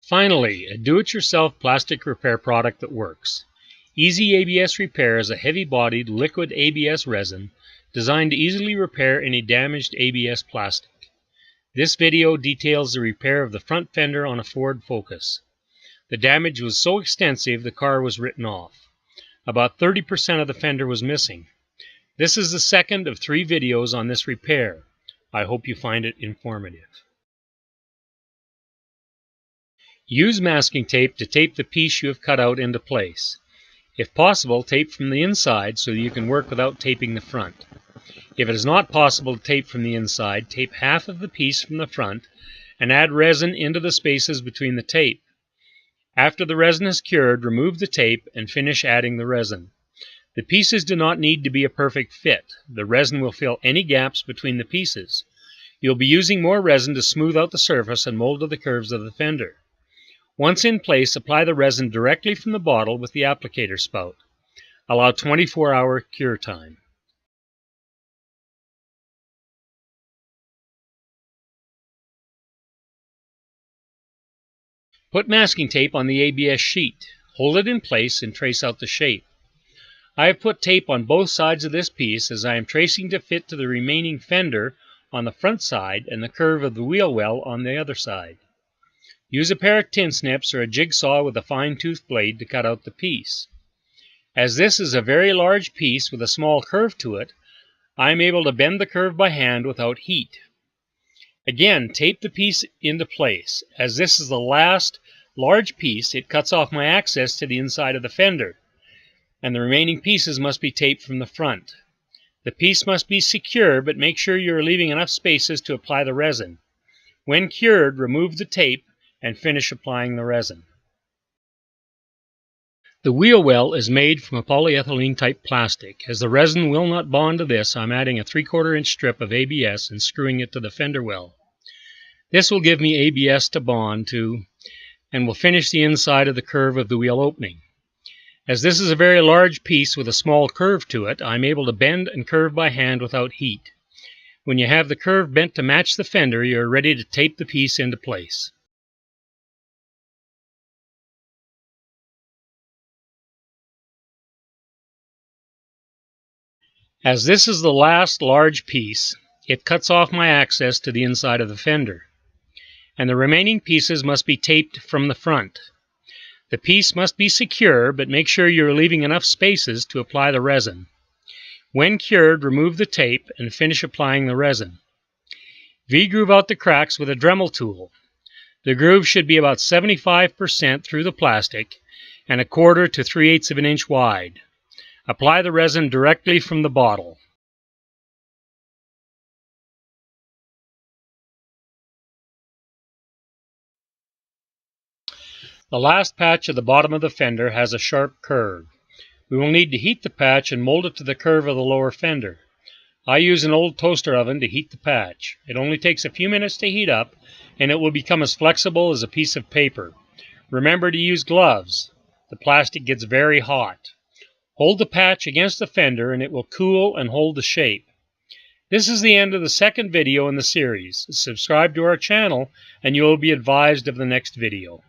Finally, a do-it-yourself plastic repair product that works. Easy ABS Repair is a heavy-bodied liquid ABS resin designed to easily repair any damaged ABS plastic. This video details the repair of the front fender on a Ford Focus. The damage was so extensive the car was written off. About 30% of the fender was missing. This is the second of 3 videos on this repair. I hope you find it informative. Use masking tape to tape the piece you have cut out into place. If possible, tape from the inside so you can work without taping the front. If it is not possible to tape from the inside, tape half of the piece from the front and add resin into the spaces between the tape. After the resin is cured, remove the tape and finish adding the resin. The pieces do not need to be a perfect fit. The resin will fill any gaps between the pieces. You'll be using more resin to smooth out the surface and mold to the curves of the fender. Once in place, apply the resin directly from the bottle with the applicator spout. Allow 24-hour cure time. Put masking tape on the ABS sheet. Hold it in place and trace out the shape. I have put tape on both sides of this piece as I am tracing to fit to the remaining fender on the front side and the curve of the wheel well on the other side. Use a pair of tin snips or a jigsaw with a fine-toothed blade to cut out the piece. As this is a very large piece with a small curve to it, I am able to bend the curve by hand without heat. Again, tape the piece into place. As this is the last large piece, it cuts off my access to the inside of the fender, and the remaining pieces must be taped from the front. The piece must be secure, but make sure you are leaving enough spaces to apply the resin. When cured, remove the tape and finish applying the resin. The wheel well is made from a polyethylene type plastic. As the resin will not bond to this, I'm adding a 3/4 inch strip of ABS and screwing it to the fender well. This will give me ABS to bond to and will finish the inside of the curve of the wheel opening. As this is a very large piece with a small curve to it, I'm able to bend and curve by hand without heat. When you have the curve bent to match the fender, you are ready to tape the piece into place. As this is the last large piece, it cuts off my access to the inside of the fender, and the remaining pieces must be taped from the front. The piece must be secure, but make sure you are leaving enough spaces to apply the resin. When cured, remove the tape and finish applying the resin. V-groove out the cracks with a Dremel tool. The groove should be about 75% through the plastic and 1/4 to 3/8 of an inch wide. Apply the resin directly from the bottle. The last patch at the bottom of the fender has a sharp curve. We will need to heat the patch and mold it to the curve of the lower fender. I use an old toaster oven to heat the patch. It only takes a few minutes to heat up, and it will become as flexible as a piece of paper. Remember to use gloves. The plastic gets very hot. Hold the patch against the fender and it will cool and hold the shape. This is the end of the second video in the series. Subscribe to our channel and you will be advised of the next video.